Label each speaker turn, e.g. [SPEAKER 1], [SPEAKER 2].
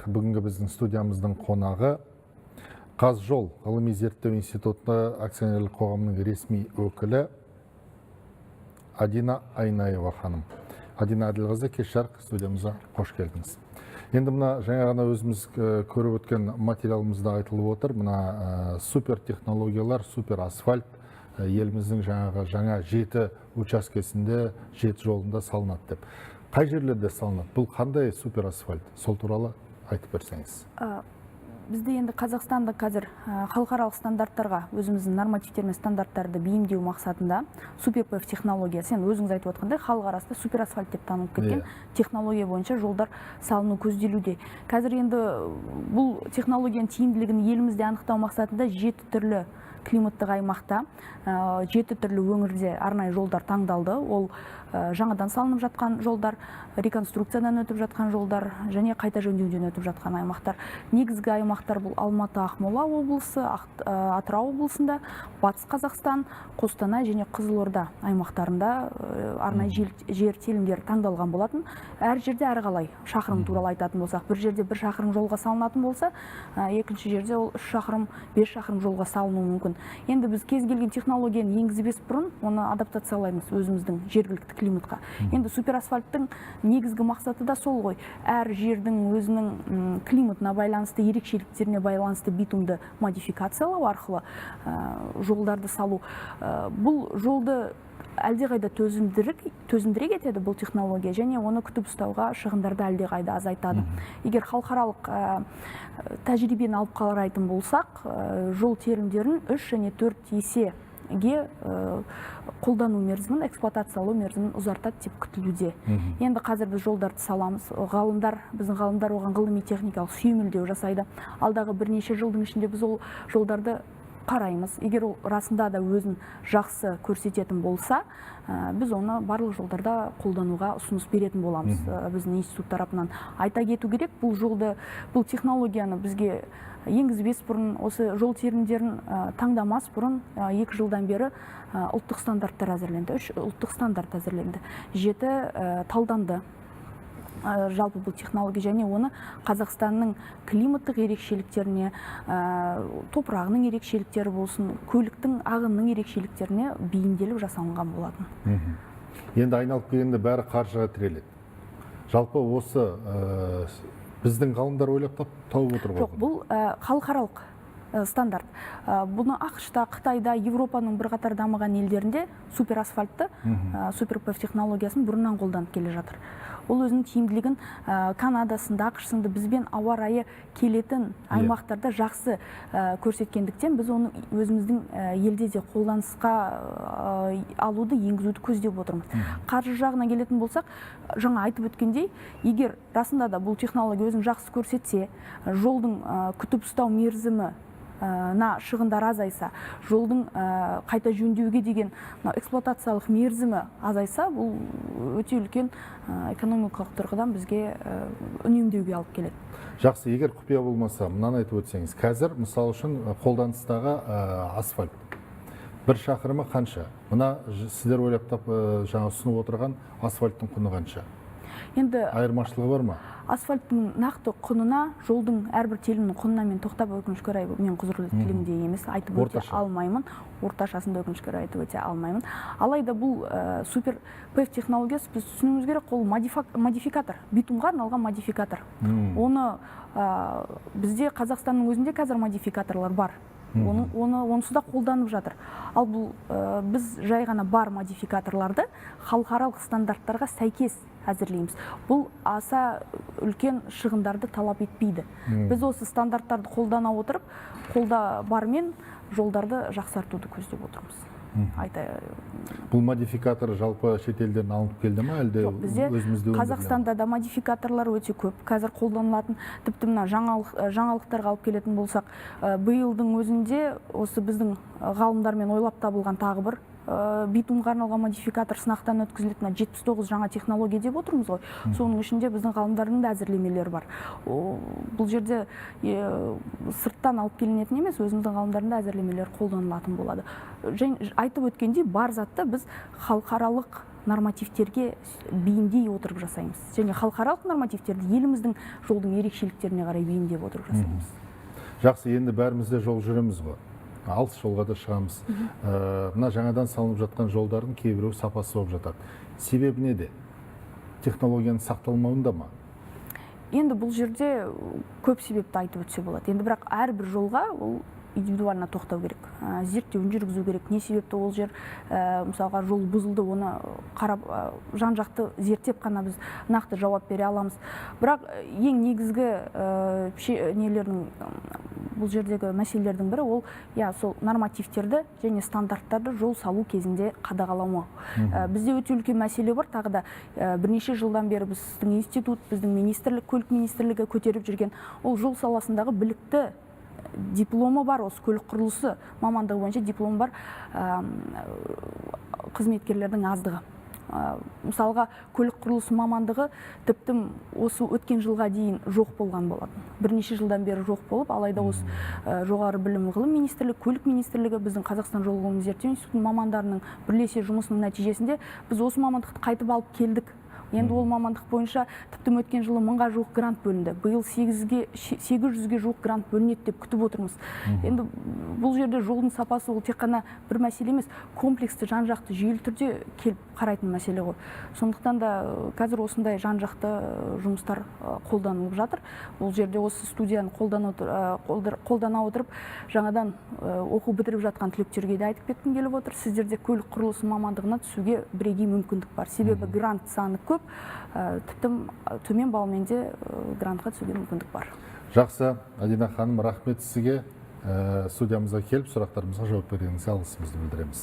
[SPEAKER 1] бүгінгі біздің студиямыздың қонағы Қазжол ғылыми зерттеу институты акционерлік қоғамының ресми өкілі Адина Айнаева ханым. Адина Әділқызы, кеш жарық студиямызға қош келдіңіз. Енді мына жаңа ғана өзіміз көріп өткен материалымызда айтылып отыр. Мына супер технологиялар, супер асфальт еліміздің жаңа 7 учаскесінде, 7 жолында салынады деп. Қай жерлерде салынады? Бұл қандай супер асфальт? Сол туралы айтып берсеңіз.
[SPEAKER 2] Бізде енді Қазақстанда қазір халықаралық стандарттарға өзіміздің нормативтер мен стандарттарды бейімдеу мақсатында СуперПФ технология, сен өзіңіз айтып отқандай, халық арасында супер асфальт деп танылып кеткен технология бойынша жолдар салыну көзделуде. Қазір енді бұл технологияның тиімділігін елімізде анықтау мақсатында 7 түрлі климаттық аймақта 7 түрлі өңірде арнайы жолдар таңдалды. Ол жаңадан салынып жатқан жолдар, реконструкциядан өтіп жатқан жолдар және қайта жөндеуден өтіп жатқан аймақтар. Негізгі аймақтар бұл Алматы, Ақмола облысы, Атырау облысында, Батыс Қазақстан, Қостанай және Қызылорда аймақтарында арнайы жер телімдер таңдалған болатын. Әр жерде әрқалай шақырым туралы айтатын болсақ, бір жерде 1 шақырым жолға салынатын болса, екінші жерде ол 3 шақырым, 5 шақырым жолға салынуы мүмкін. Енді біз кез келген технологияны енгізбес бұрын оны адаптациялаймыз өзіміздің жергілікті климатқа. Енді супер асфальттың негізгі мақсаты да сол ғой. Әр жердің өзінің климатына байланысты, ерекшеліктеріне байланысты битумды модификациялау арқылы жолдарды салу. Бұл жолды әлдеқайда төзімдірек етеді бұл технология, және оны күтіп ұстауға шығындарды әлдеқайда азайтады. Егер халықаралық тәжірибені алып қарайтын болсақ, жол телімдерін 3 және 4 есеге қолдану мерзімін, эксплуатациялау мерзімін ұзартады деп күтілуде. Енді қазір біз жолдарды саламыз. Біздің ғалымдар оған ғылыми-техникалық сүйемелдеу жасайды. Алдағы бірнеше жылдың ішінде біз ол жолдарды қараймыз. Егер ол расында да өзін жақсы көрсететін болса, біз оны барлық жолдарда қолдануға ұсыныс беретін боламыз. Біздің институт тарапынан айта кету керек, бұл технологияны бізге енгізбес бұрын, осы жол телімдерін таңдамас бұрын 2 жылдан бері ұлттық стандарттар әзірленді, 3 ұлттық стандарт әзірленді, 7 талданды. Жалпы бұл технология, және оны Қазақстанның климаттық ерекшеліктеріне, топырағының ерекшеліктері болсын, көліктің ағынның ерекшеліктеріне бейімделіп жасалынған болатын.
[SPEAKER 1] Енді айналып келгенде бәрі қаржыға тіреледі. Жалпы осы біздің ғалымдар ойлап тауып отыр ғой?
[SPEAKER 2] Жоқ, бұл халықаралық стандарт. Бұны ақш-та, Қытайда, Европаның бірқатар дамыған елдерінде супер асфальтты, СуперПФ технологиясын бұрыннан қолданып келе жатыр. Ол өзінің тиімділігін Канадасында, ақш-сында бізбен ауа райы келетін аймақтарда жақсы көрсеткендіктен біз оны өзіміздің елде де қолданысқа алуды, енгізуді көздеп отырмыз. Қаржы жағына келетін болсақ, жаңа айтып өткендей, егер расында да бұл технология өзін жақсы көрсетсе, жолдың күтіп ұстау мерзімі шығындар азайса, жолдың қайта жөндеуге деген эксплуатациялық мерзімі азайса, бұл өте үлкен экономикалық тұрғыдан бізге үнемдеуге алып келеді.
[SPEAKER 1] Жақсы, егер құпия болмаса, мынаны айтып өтсеңіз, қазір мысал үшін қолданыстағы асфальт 1 шақырымы қанша? Мына сіздер ойлап жаңа ұсынып отырған асфальттың құны қанша?
[SPEAKER 2] Енді
[SPEAKER 1] айырмашылығы бар ма?
[SPEAKER 2] Асфальттың нақты құнына, жолдың әрбір телімнің құнына мен тоқтап өкінішке орай, мен құзырлы тілімде емес, айтып өте алмаймын. Орташасында өкінішке орай айтып өте алмаймын. Алайда бұл СуперПФ технологиясы біз түсінуіміз керек, ол модификатор, битумға арналған модификатор. Оны бізде Қазақстанның өзінде қазір модификаторлар бар. Онысы да қолданып жатыр. Ал бұл біз жай ғана бар модификаторларды халықаралық стандарттарға сәйкес әзірлейміз. Бұл аса үлкен шығындарды талап етпейді. Біз осы стандарттарды қолдана отырып, қолда бармен жолдарды жақсартуды көздеп отырмыз.
[SPEAKER 1] Бұл модификатор жалпы шетелден алынып келді ме, әлде өзімізде?
[SPEAKER 2] Қазақстанда да модификаторлар өте көп. Қазір қолданылатын, тіпті мына жаңалықтарға алып келетін болсақ, биылдың өзінде осы біздің ғалымдармен ойлап табылған тағы бір битумға арналған модификатор сынақтан өткізіледі. Мына 79 жаңа технология деп отырмыз ғой. Соның ішінде біздің ғалымдардың да әзірлемелері бар. Бұл жерде сырттан алып келінетін емес, өзіміздің ғалымдардың да әзірлемелері қолданылатын болады. Және айтып өткендей, бар затты біз халықаралық нормативтерге бейімдей отырып жасаймыз. Және халықаралық нормативтерді еліміздің жолдың ерекшеліктеріне қарай бейімдеп отырып жасаймыз.
[SPEAKER 1] Жақсы, енді бәрімізде жол жүреміз ғой. Алыс жолға да шығамыз. Мына жаңадан салынып жатқан жолдардың кейбіреу сапасы болып жатады. Себебі неде? Технологияның сақталмауында ма?
[SPEAKER 2] Енді бұл жерде көп себепті айтып өтсе болады. Енді бірақ әрбір жолға ол индивидуально тоқтау керек, зерттеуін жүргізу керек. Не себепті ол жер, мысалға, жол бұзылды, оны қарап, жан-жақты зерттеп қана біз нақты жауап бере аламыз. Бірақ ең негізгі нелердің, бұл жердегі мәселелердің бірі ол сол нормативтерді және стандарттарды жол салу кезінде қадағаламау. Бізде өте үлкен мәселе бар, тағы да бірнеше жылдан бері біздің институт, біздің министрлік, көлік министрлігі көтеріп жүрген, ол жол саласындағы білікті дипломы бар, осы көлік құрылысы мамандығы бойынша дипломы бар қызметкерлердің аздығы. Мысалға, көлік құрылысы мамандығы тіпті осы өткен жылға дейін жоқ болған болатын. Бірнеше жылдан бері жоқ болып, алайда осы жоғары білім ғылым министрлігі, көлік министрлігі, біздің Қазақстан жол ғылыми зерттеу институтының мамандарының бірлесе жұмысының нәтижесінде біз осы мамандықты қайтып алып келдік. Енді ол мамандық бойынша тіпті өткен жылы 1000-ға жуық грант бөлінді. Биыл 800-ге жуық грант бөлінеді деп күтіп отырмыз. Енді бұл жерде жолдың сапасы ол тек қана бір мәселе емес, комплексті, жан-жақты, жүйелі түрде келіп қарайтын мәселе ғой. Сондықтан да қазір осындай жан-жақты жұмыстар қолданылып жатыр. Бұл жерде осы студияны қолдана отырып, жаңадан оқу бітіріп жатқан түлектерге де айтып кеткім келіп отыр. Сіздерде көлік құрылысы мамандығына түсуге бірегей мүмкіндік бар. Себебі грант саны көп, тіпті төмен балмен де грантқа түсуге мүмкіндік бар.
[SPEAKER 1] Жақсы, Адина ханым, рахмет сізге. Студиямызға келіп, сұрақтарымызға жауап бергеніңізге алғысымызды білдіреміз.